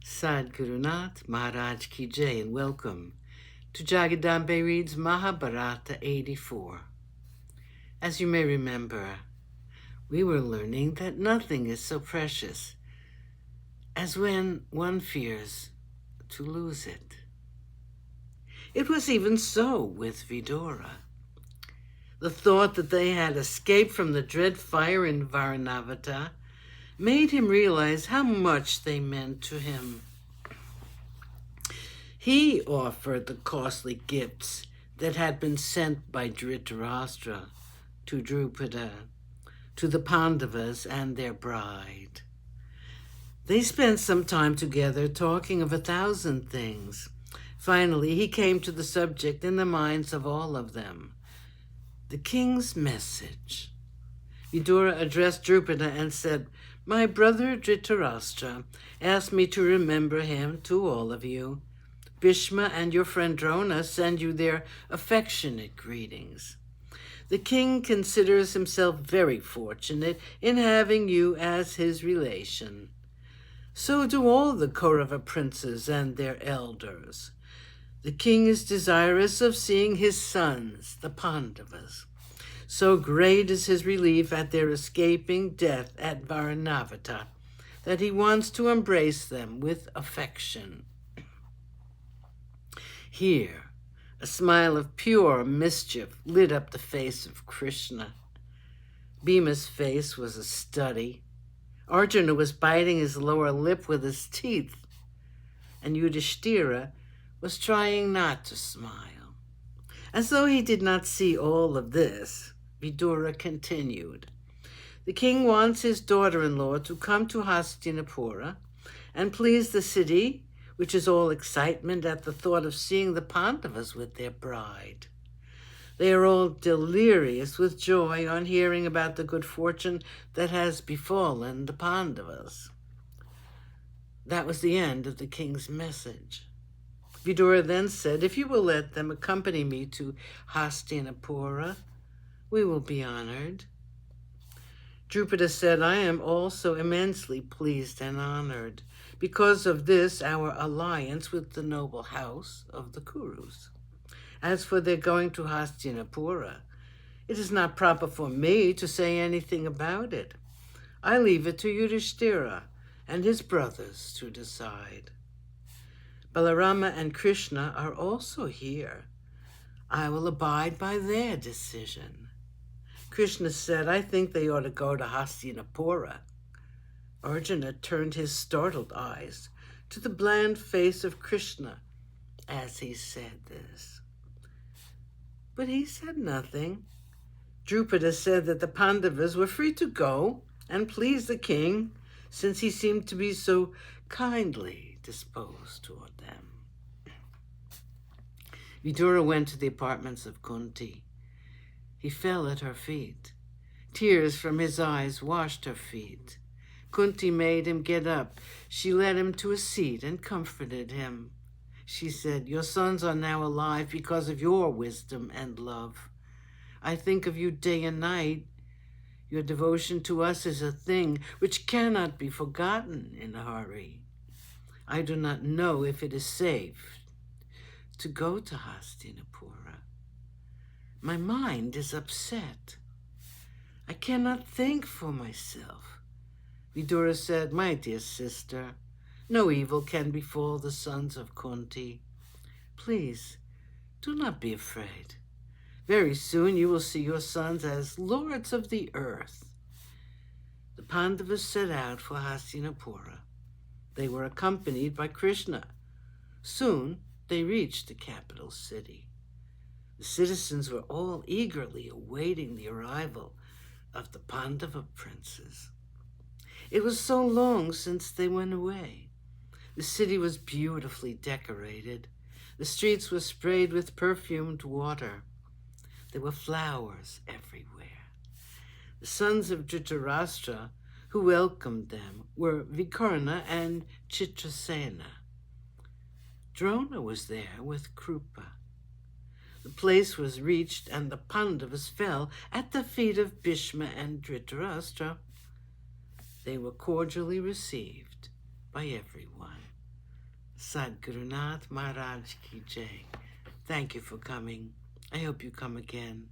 Sadgurunath Maharaj Ki Jai, and welcome to JagadambeReadsMahabharata84. As you may remember, we were learning that nothing is so precious as when one fears to lose it. It was even so with Vidura. The thought that they had escaped from the dread fire in Varanavata made him realize how much they meant to him. He offered the costly gifts that had been sent by Dhritarashtra to Drupada, to the Pandavas and their bride. They spent some time together talking of 1,000 things. Finally, he came to the subject in the minds of all of them: the king's message. Vidura addressed Drupada and said, "My brother Dhritarashtra asked me to remember him to all of you. Bhishma and your friend Drona send you their affectionate greetings. The king considers himself very fortunate in having you as his relation. So do all the Kaurava princes and their elders. The king is desirous of seeing his sons, the Pandavas. So great is his relief at their escaping death at Varanavata that he wants to embrace them with affection." Here, a smile of pure mischief lit up the face of Krishna. Bhima's face was a study. Arjuna was biting his lower lip with his teeth, and Yudhishthira was trying not to smile. As though he did not see all of this, Vidura continued. The king wants his daughter-in-law to come to Hastinapura and please the city, which is all excitement at the thought of seeing the Pandavas with their bride. They are all delirious with joy on hearing about the good fortune that has befallen the Pandavas. That was the end of the king's message. Vidura then said, "If you will let them accompany me to Hastinapura, we will be honored." Drupada said, "I am also immensely pleased and honored. Because of this, our alliance with the noble house of the Kurus. As for their going to Hastinapura, it is not proper for me to say anything about it. I leave it to Yudhishthira and his brothers to decide. Balarama and Krishna are also here. I will abide by their decision." Krishna said, "I think they ought to go to Hastinapura." Arjuna turned his startled eyes to the bland face of Krishna as he said this. But he said nothing. Drupada said that the Pandavas were free to go and please the king, since he seemed to be so kindly disposed toward them. Vidura went to the apartments of Kunti. He fell at her feet. Tears from his eyes washed her feet. Kunti made him get up. She led him to a seat and comforted him. She said, "Your sons are now alive because of your wisdom and love. I think of you day and night. Your devotion to us is a thing which cannot be forgotten in a hurry. I do not know if it is safe to go to Hastinapura. My mind is upset. I cannot think for myself." Vidura said, "My dear sister, no evil can befall the sons of Kunti. Please, do not be afraid. Very soon you will see your sons as lords of the earth." The Pandavas set out for Hastinapura. They were accompanied by Krishna. Soon they reached the capital city. The citizens were all eagerly awaiting the arrival of the Pandava princes. It was so long since they went away. The city was beautifully decorated. The streets were sprayed with perfumed water. There were flowers everywhere. The sons of Dhritarashtra who welcomed them were Vikarna and Chitrasena. Drona was there with Krupa. The place was reached, and the Pandavas fell at the feet of Bhishma and Dhritarashtra. They were cordially received by everyone. Sadgurunath Maharaj Ki Jai. Thank you for coming. I hope you come again.